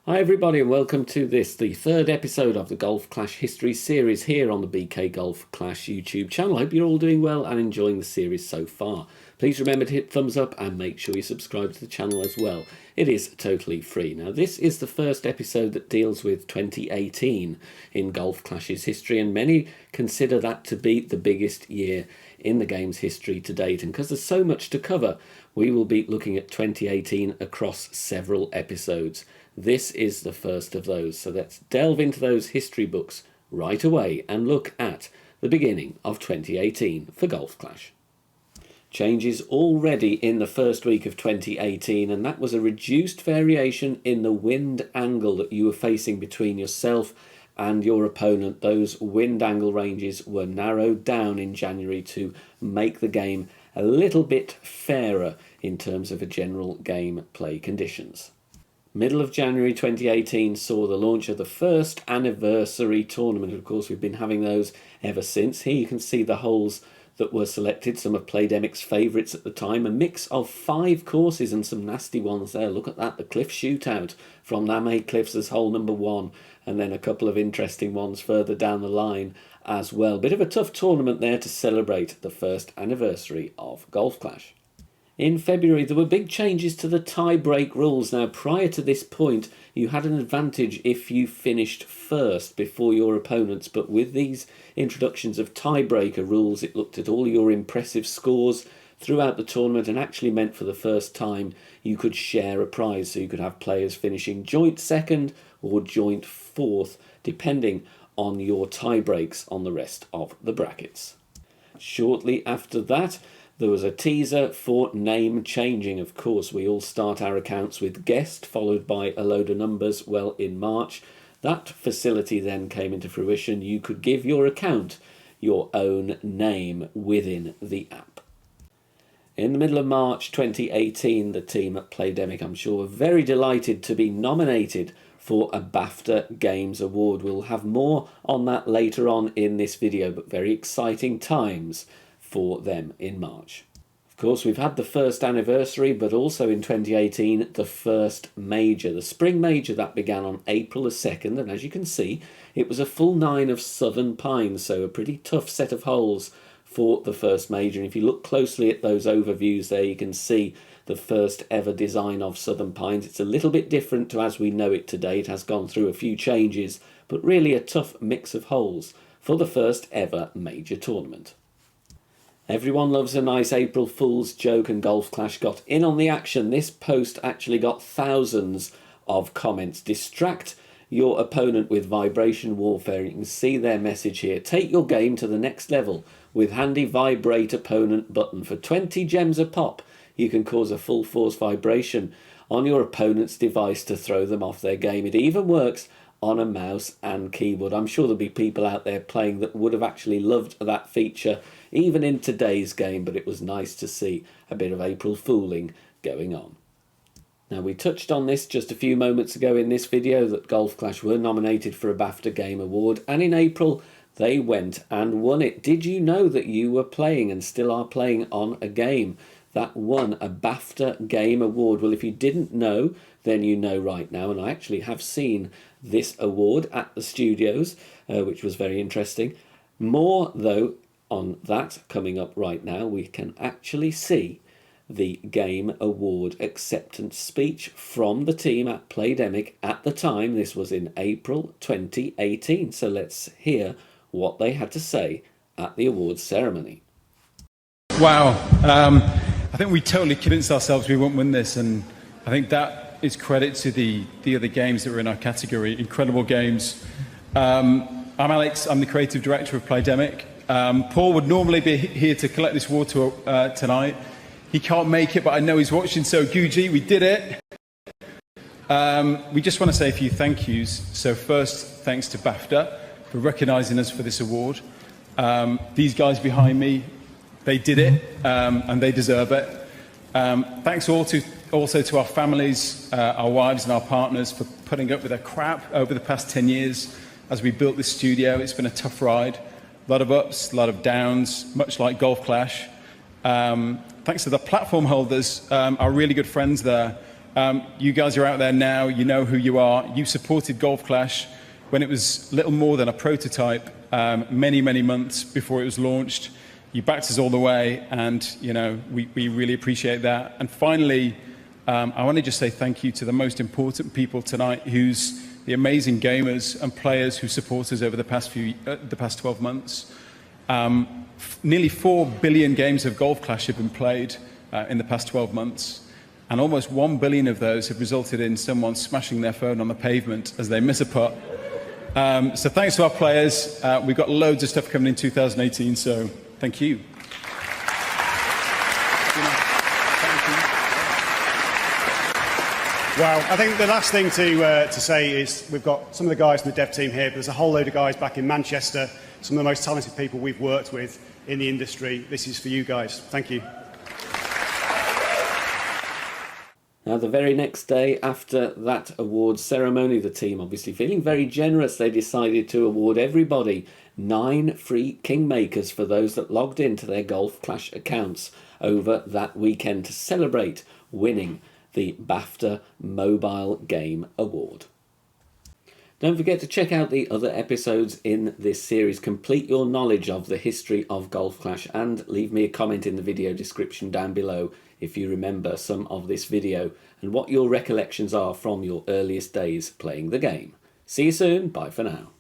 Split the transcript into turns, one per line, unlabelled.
Hi everybody and welcome to this, the third episode of the Golf Clash History series here on the BK Golf Clash YouTube channel. I hope you're all doing well and enjoying the series so far. Please remember to hit thumbs up and make sure you subscribe to the channel as well. It is totally free. Now this is the first episode that deals with 2018 in Golf Clash's history, and many consider that to be the biggest year in the game's history to date. And because there's so much to cover, we will be looking at 2018 across several episodes. This is the first of those, so let's delve into those history books right away and look at the beginning of 2018 for Golf Clash. Changes already in the first week of 2018, and that was a reduced variation in the wind angle that you were facing between yourself and your opponent. Those wind angle ranges were narrowed down in January to make the game a little bit fairer in terms of a general game play conditions. Middle of January 2018 saw the launch of the first anniversary tournament. Of course, we've been having those ever since. Here you can see the holes that were selected, some of Playdemic's favourites at the time. A mix of 5 courses and some nasty ones there. Look at that, the Cliff Shootout from Namay Cliffs as hole number 1, and then a couple of interesting ones further down the line as well. Bit of a tough tournament there to celebrate the first anniversary of Golf Clash. In February, there were big changes to the tie-break rules. Now, prior to this point, you had an advantage if you finished first before your opponents, but with these introductions of tiebreaker rules, it looked at all your impressive scores throughout the tournament and actually meant for the first time you could share a prize. So you could have players finishing joint second or joint fourth, depending on your tie-breaks on the rest of the brackets. Shortly after that, there was a teaser for name changing. Of course, we all start our accounts with guest, followed by a load of numbers. Well, in March, that facility then came into fruition. You could give your account your own name within the app. In the middle of March 2018, the team at Playdemic, I'm sure, were very delighted to be nominated for a BAFTA Games Award. We'll have more on that later on in this video, but very exciting times for them in March. Of course, we've had the first anniversary, but also in 2018, the first major, the spring major, that began on April the 2nd. And as you can see, it was a full 9 of Southern Pines, so a pretty tough set of holes for the first major. And if you look closely at those overviews there, you can see the first ever design of Southern Pines. It's a little bit different to as we know it today. It has gone through a few changes, but really a tough mix of holes for the first ever major tournament. Everyone loves a nice April Fool's joke, and Golf Clash got in on the action. This post actually got thousands of comments. Distract your opponent with vibration warfare. You can see their message here. Take your game to the next level with handy vibrate opponent button. For 20 gems a pop, you can cause a full force vibration on your opponent's device to throw them off their game. It even works on a mouse and keyboard. I'm sure there'll be people out there playing that would have actually loved that feature even in today's game, but it was nice to see a bit of April fooling going on. Now, we touched on this just a few moments ago in this video that Golf Clash were nominated for a BAFTA Game Award, and in April they went and won it. Did you know that you were playing and still are playing on a game that won a BAFTA Game Award? Well, if you didn't know, then you know right now, and I actually have seen this award at the studios, which was very interesting. More, though, on that coming up right now. We can actually see the Game Award acceptance speech from the team at Playdemic at the time. This was in April 2018, so let's hear what they had to say at the awards ceremony.
Wow, I think we totally convinced ourselves we won't win this, and I think that is credit to the other games that were in our category. Incredible games. I'm Alex, I'm the creative director of Playdemic. Paul would normally be here to collect this award tonight. He can't make it, but I know he's watching, so Guji, we did it. We just want to say a few thank yous. So first, thanks to BAFTA for recognising us for this award. These guys behind me, they did it, and they deserve it. Thanks also to our families, our wives and our partners for putting up with our crap over the past 10 years as we built this studio. It's been a tough ride. A lot of ups, a lot of downs, much like Golf Clash. Thanks to the platform holders, our really good friends there, You guys are out there now. You know who you are. You supported Golf Clash when it was little more than a prototype, many, many months before it was launched. You backed us all the way, and we really appreciate that. And finally, I want to just say thank you to the most important people tonight, who's the amazing gamers and players who support us over the past 12 months. Nearly 4 billion games of Golf Clash have been played in the past 12 months, and almost 1 billion of those have resulted in someone smashing their phone on the pavement as they miss a putt. So thanks to our players. We've got loads of stuff coming in 2018, so thank you.
Wow, I think the last thing to say is we've got some of the guys from the dev team here, but there's a whole load of guys back in Manchester, some of the most talented people we've worked with in the industry. This is for you guys. Thank you.
Now, the very next day after that awards ceremony, the team obviously feeling very generous, they decided to award everybody 9 free Kingmakers for those that logged into their Golf Clash accounts over that weekend to celebrate winning the BAFTA Mobile Game Award. Don't forget to check out the other episodes in this series. Complete your knowledge of the history of Golf Clash and leave me a comment in the video description down below if you remember some of this video and what your recollections are from your earliest days playing the game. See you soon. Bye for now.